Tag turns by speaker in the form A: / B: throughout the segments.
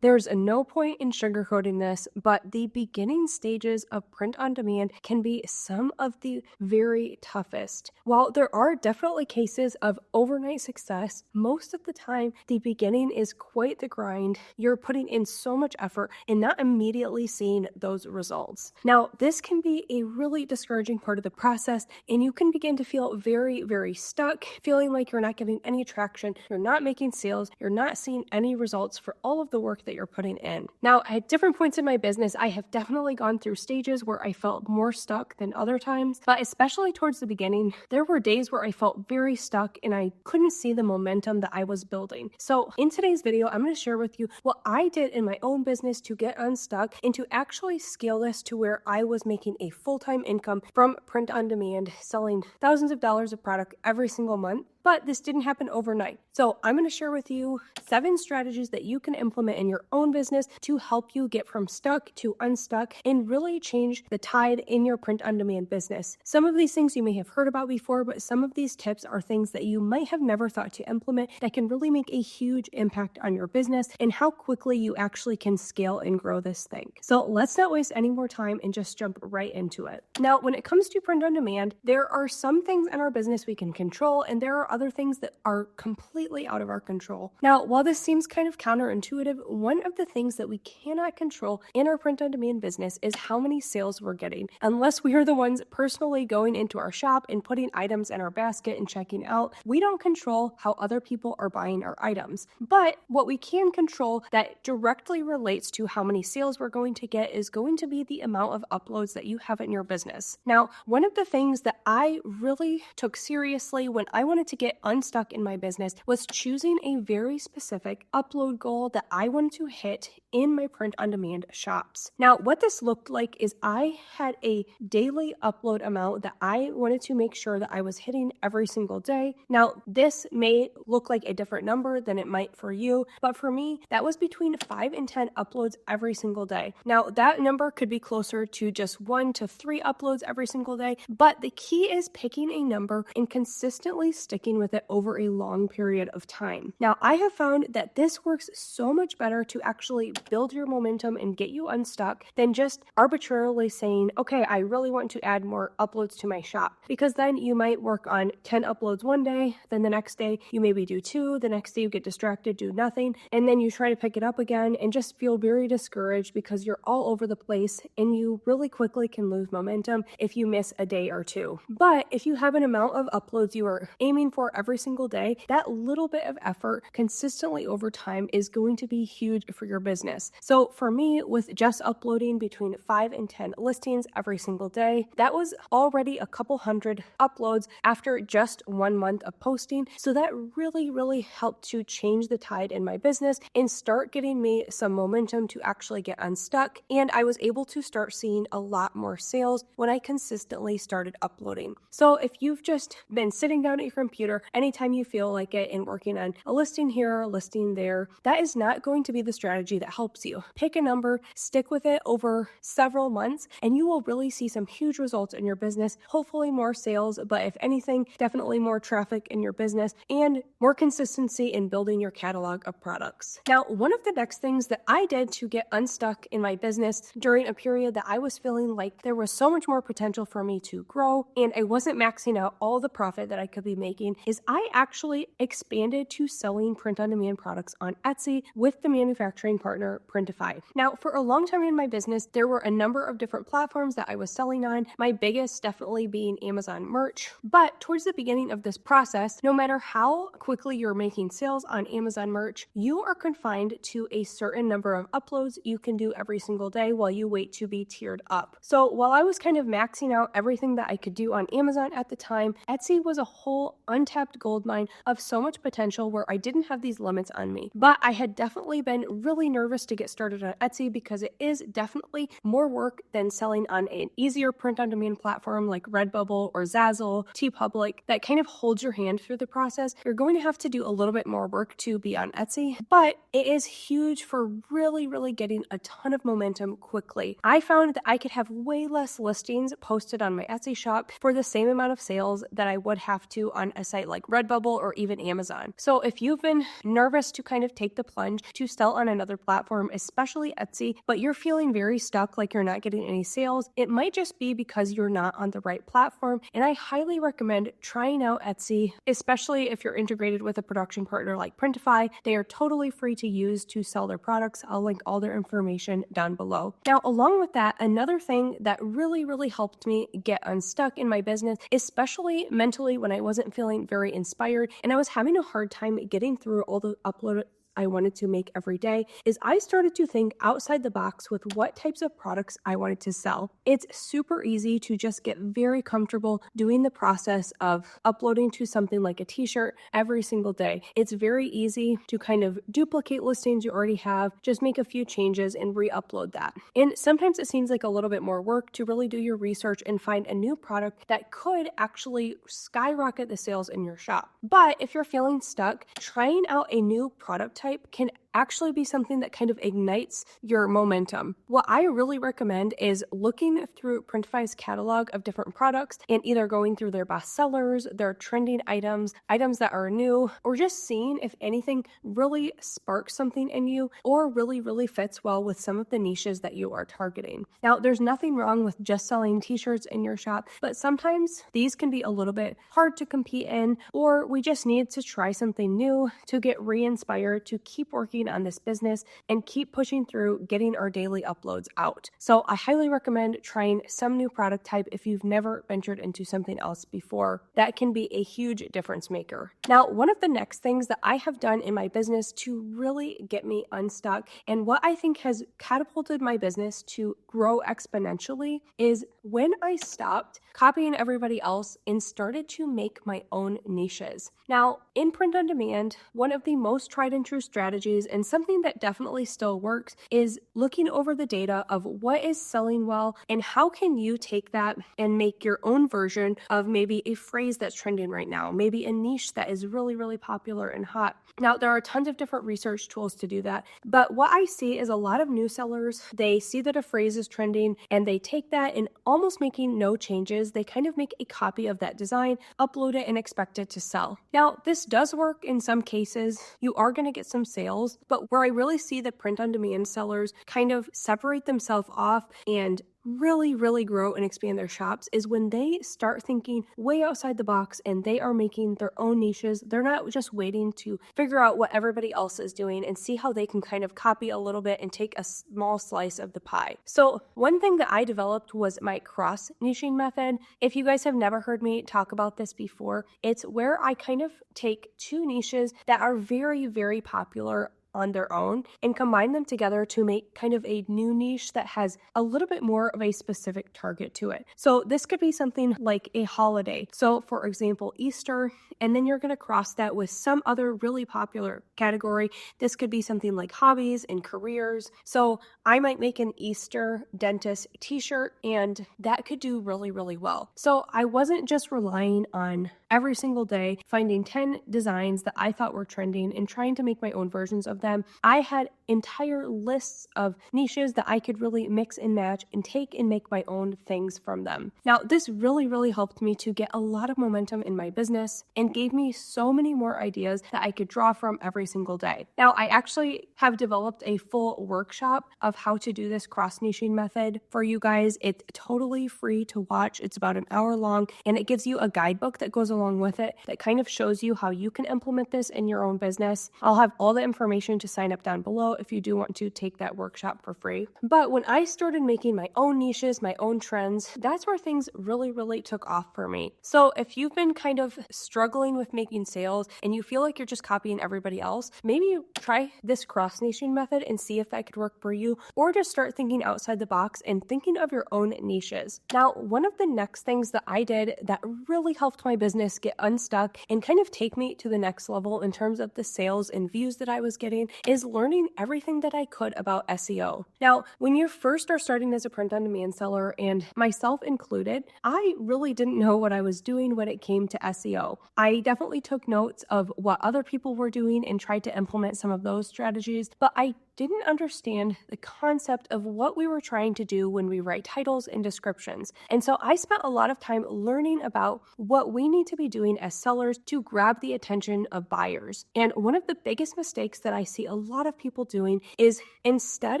A: There's no point in sugarcoating this, but the beginning stages of print on demand can be some of the very toughest. While there are definitely cases of overnight success, most of the time the beginning is quite the grind. You're putting in so much effort and not immediately seeing those results. Now, this can be a really discouraging part of the process, and you can begin to feel very, very stuck, feeling like you're not getting any traction, you're not making sales, you're not seeing any results for all of the work that you're putting in. Now, at different points in my business, I have definitely gone through stages where I felt more stuck than other times, but especially towards the beginning, there were days where I felt very stuck and I couldn't see the momentum that I was building. So in today's video, I'm going to share with you what I did in my own business to get unstuck and to actually scale this to where I was making a full-time income from print on demand, selling thousands of dollars of product every single month. But this didn't happen overnight. So I'm going to share with you 7 strategies that you can implement in your own business to help you get from stuck to unstuck and really change the tide in your print on demand business. Some of these things you may have heard about before, but some of these tips are things that you might have never thought to implement that can really make a huge impact on your business and how quickly you actually can scale and grow this thing. So let's not waste any more time and just jump right into it. Now, when it comes to print on demand, there are some things in our business we can control, and there are other things that are completely out of our control. Now, while this seems kind of counterintuitive, one of the things that we cannot control in our print on demand business is how many sales we're getting. Unless we are the ones personally going into our shop and putting items in our basket and checking out, we don't control how other people are buying our items. But what we can control that directly relates to how many sales we're going to get is going to be the amount of uploads that you have in your business. Now, one of the things that I really took seriously when I wanted to get unstuck in my business was choosing a very specific upload goal that I wanted to hit in my print on demand shops. Now, what this looked like is I had a daily upload amount that I wanted to make sure that I was hitting every single day. Now, this may look like a different number than it might for you, but for me, that was between 5 and 10 uploads every single day. Now, that number could be closer to just 1 to 3 uploads every single day, but the key is picking a number and consistently sticking with it over a long period of time. Now, I have found that this works so much better to actually build your momentum and get you unstuck than just arbitrarily saying, okay, I really want to add more uploads to my shop, because then you might work on 10 uploads one day, then the next day you maybe do 2, the next day you get distracted, do nothing, and then you try to pick it up again and just feel very discouraged because you're all over the place and you really quickly can lose momentum if you miss a day or 2. But if you have an amount of uploads you are aiming for every single day, that little bit of effort consistently over time is going to be huge for your business. So for me, with just uploading between 5 and 10 listings every single day, that was already a couple hundred uploads after just 1 month of posting. So that really, really helped to change the tide in my business and start getting me some momentum to actually get unstuck. And I was able to start seeing a lot more sales when I consistently started uploading. So if you've just been sitting down at your computer anytime you feel like it and working on a listing here, a listing there, that is not going to be the strategy that helps you. Pick a number, stick with it over several months, and you will really see some huge results in your business. Hopefully more sales, but if anything, definitely more traffic in your business and more consistency in building your catalog of products. Now, one of the next things that I did to get unstuck in my business during a period that I was feeling like there was so much more potential for me to grow and I wasn't maxing out all the profit that I could be making is I actually expanded to selling print-on-demand products on Etsy with the manufacturing partner Printify. Now, for a long time in my business, there were a number of different platforms that I was selling on, my biggest definitely being Amazon merch. But towards the beginning of this process, no matter how quickly you're making sales on Amazon merch, you are confined to a certain number of uploads you can do every single day while you wait to be tiered up. So while I was kind of maxing out everything that I could do on Amazon at the time, Etsy was a whole untapped goldmine of so much potential where I didn't have these limits on me. But I had definitely been really nervous to get started on Etsy because it is definitely more work than selling on an easier print-on-demand platform like Redbubble or Zazzle, TeePublic that kind of holds your hand through the process. You're going to have to do a little bit more work to be on Etsy, but it is huge for really, really getting a ton of momentum quickly. I found that I could have way less listings posted on my Etsy shop for the same amount of sales that I would have to on a website like Redbubble or even Amazon. So if you've been nervous to kind of take the plunge to sell on another platform, especially Etsy, but you're feeling very stuck, like you're not getting any sales, it might just be because you're not on the right platform. And I highly recommend trying out Etsy, especially if you're integrated with a production partner like Printify. They are totally free to use to sell their products. I'll link all their information down below. Now, along with that, another thing that really helped me get unstuck in my business, especially mentally when I wasn't feeling very inspired and I was having a hard time getting through all the upload I wanted to make every day, is I started to think outside the box with what types of products I wanted to sell. It's super easy to just get very comfortable doing the process of uploading to something like a t-shirt every single day. It's very easy to kind of duplicate listings you already have, just make a few changes and re-upload that. And sometimes it seems like a little bit more work to really do your research and find a new product that could actually skyrocket the sales in your shop. But if you're feeling stuck, trying out a new product type can actually be something that kind of ignites your momentum. What I really recommend is looking through Printify's catalog of different products and either going through their bestsellers, their trending items that are new, or just seeing if anything really sparks something in you or really fits well with some of the niches that you are targeting. Now, there's nothing wrong with just selling t-shirts in your shop, but sometimes these can be a little bit hard to compete in, or we just need to try something new to get re-inspired to keep working on this business and keep pushing through getting our daily uploads out. So I highly recommend trying some new product type if you've never ventured into something else before. That can be a huge difference maker. Now, one of the next things that I have done in my business to really get me unstuck and what I think has catapulted my business to grow exponentially is when I stopped copying everybody else and started to make my own niches. Now, in print on demand, one of the most tried and true strategies and something that definitely still works is looking over the data of what is selling well and how can you take that and make your own version of maybe a phrase that's trending right now, maybe a niche that is really popular and hot. Now, there are tons of different research tools to do that, but what I see is a lot of new sellers, they see that a phrase is trending and they take that and almost making no changes, they kind of make a copy of that design, upload it, and expect it to sell. Now, this does work in some cases. You are going to get some sales, but where I really see the print on demand sellers kind of separate themselves off and really grow and expand their shops is when they start thinking way outside the box and they are making their own niches. They're not just waiting to figure out what everybody else is doing and see how they can kind of copy a little bit and take a small slice of the pie. So one thing that I developed was my cross niching method. If you guys have never heard me talk about this before, it's where I kind of take two niches that are very popular on their own and combine them together to make kind of a new niche that has a little bit more of a specific target to it. So this could be something like a holiday. So for example, Easter, and then you're going to cross that with some other really popular category. This could be something like hobbies and careers. So I might make an Easter dentist t-shirt and that could do really well. So I wasn't just relying on every single day finding 10 designs that I thought were trending and trying to make my own versions of them. I had entire lists of niches that I could really mix and match and take and make my own things from them. Now, this really helped me to get a lot of momentum in my business and gave me so many more ideas that I could draw from every single day. Now, I actually have developed a full workshop of how to do this cross-niching method for you guys. It's totally free to watch. It's about an hour long, and it gives you a guidebook that goes along with it that kind of shows you how you can implement this in your own business. I'll have all the information to sign up down below if you do want to take that workshop for free. But when I started making my own niches, my own trends, that's where things really took off for me. So if you've been kind of struggling with making sales and you feel like you're just copying everybody else, maybe you try this cross-niching method and see if that could work for you, or just start thinking outside the box and thinking of your own niches. Now, one of the next things that I did that really helped my business get unstuck and kind of take me to the next level in terms of the sales and views that I was getting is learning everything that I could about SEO. Now, when you first are starting as a print-on-demand seller, and myself included, I really didn't know what I was doing when it came to SEO. I definitely took notes of what other people were doing and tried to implement some of those strategies, but I didn't understand the concept of what we were trying to do when we write titles and descriptions. And so I spent a lot of time learning about what we need to be doing as sellers to grab the attention of buyers. And one of the biggest mistakes that I see a lot of people doing is instead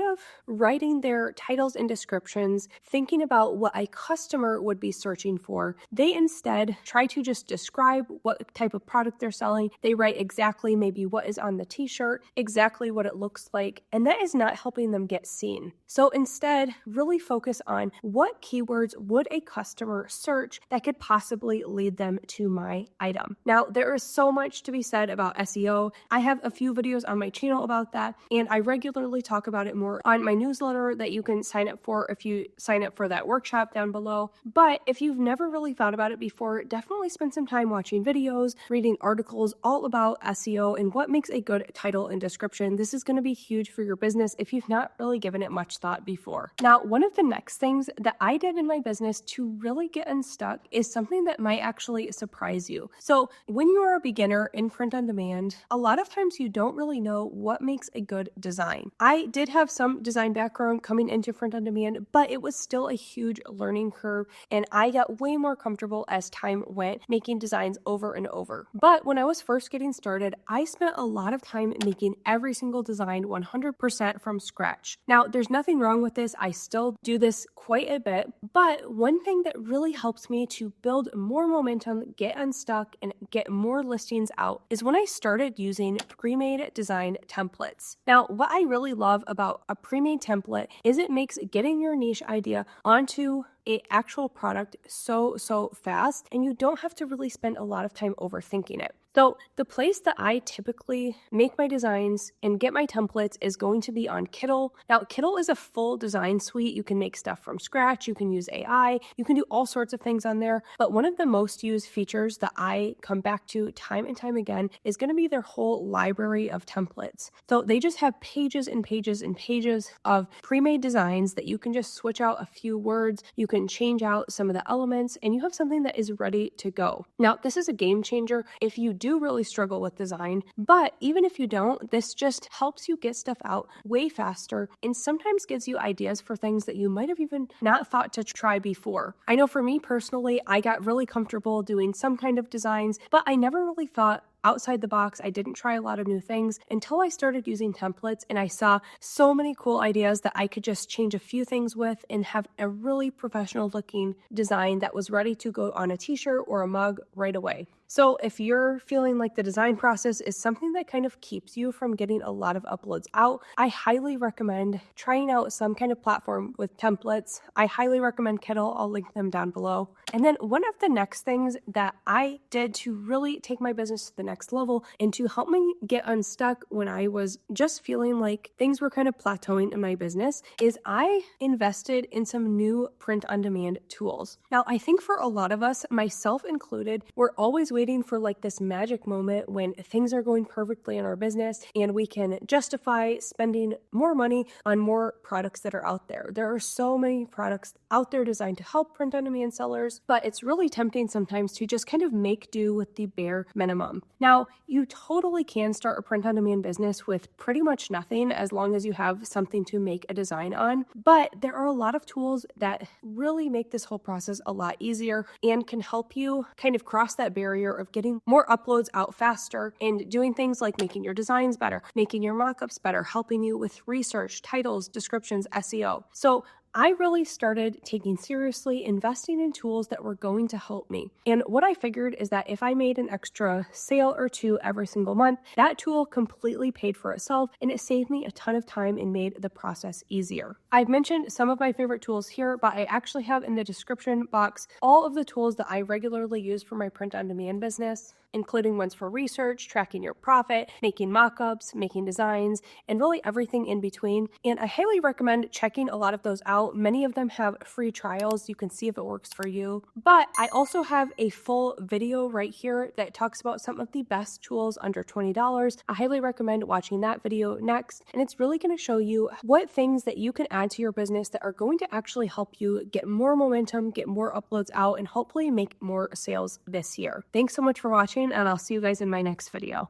A: of writing their titles and descriptions, thinking about what a customer would be searching for, they instead try to just describe what type of product they're selling. They write exactly maybe what is on the t-shirt, exactly what it looks like, and that is not helping them get seen. So instead, really focus on what keywords would a customer search that could possibly lead them to my item. Now, there is so much to be said about SEO. I have a few videos on my channel about that, and I regularly talk about it more on my newsletter that you can sign up for if you sign up for that workshop down below. But if you've never really thought about it before, definitely spend some time watching videos, reading articles all about SEO and what makes a good title and description. This is going to be huge for your business if you've not really given it much thought before. Now, one of the next things that I did in my business to really get unstuck is something that might actually surprise you. So when you are a beginner in print on demand, a lot of times you don't really know what makes a good design. I did have some design background coming into print on demand, but it was still a huge learning curve, and I got way more comfortable as time went making designs over and over. But when I was first getting started, I spent a lot of time making every single design 100% from scratch. Now, there's nothing wrong with this. I still do this quite a bit, but one thing that really helps me to build more momentum, get unstuck, and get more listings out is when I started using pre-made design templates. Now, what I really love about a pre-made template is it makes getting your niche idea onto an actual product so fast, and you don't have to really spend a lot of time overthinking it. So the place that I typically make my designs and get my templates is going to be on Kittl. Now, Kittl is a full design suite. You can make stuff from scratch. You can use AI. You can do all sorts of things on there. But one of the most used features that I come back to time and time again is going to be their whole library of templates. So they just have pages and pages and pages of pre-made designs that you can just switch out a few words. You can change out some of the elements, and you have something that is ready to go. Now, this is a game changer if you do really struggle with design, but even if you don't, this just helps you get stuff out way faster and sometimes gives you ideas for things that you might have even not thought to try before. I know for me personally, I got really comfortable doing some kind of designs, but I never really thought outside the box. I didn't try a lot of new things until I started using templates, and I saw so many cool ideas that I could just change a few things with and have a really professional looking design that was ready to go on a t-shirt or a mug right away. So if you're feeling like the design process is something that kind of keeps you from getting a lot of uploads out, I highly recommend trying out some kind of platform with templates. I highly recommend Kittl. I'll link them down below. And then one of the next things that I did to really take my business to the next level and to help me get unstuck when I was just feeling like things were kind of plateauing in my business is I invested in some new print-on-demand tools. Now, I think for a lot of us, myself included, we're always waiting for like this magic moment when things are going perfectly in our business and we can justify spending more money on more products that are out there. There are so many products out there designed to help print-on-demand sellers, but it's really tempting sometimes to just kind of make do with the bare minimum. Now, you totally can start a print-on-demand business with pretty much nothing as long as you have something to make a design on, but there are a lot of tools that really make this whole process a lot easier and can help you kind of cross that barrier of getting more uploads out faster and doing things like making your designs better, making your mockups better, helping you with research, titles, descriptions, SEO. So I really started taking seriously investing in tools that were going to help me. And what I figured is that if I made an extra sale or two every single month, that tool completely paid for itself and it saved me a ton of time and made the process easier. I've mentioned some of my favorite tools here, but I actually have in the description box all of the tools that I regularly use for my print-on-demand business, including ones for research, tracking your profit, making mockups, making designs, and really everything in between. And I highly recommend checking a lot of those out. Many of them have free trials. You can see if it works for you. But I also have a full video right here that talks about some of the best tools under $20. I highly recommend watching that video next. And it's really going to show you what things that you can add to your business that are going to actually help you get more momentum, get more uploads out, and hopefully make more sales this year. Thanks so much for watching, and I'll see you guys in my next video.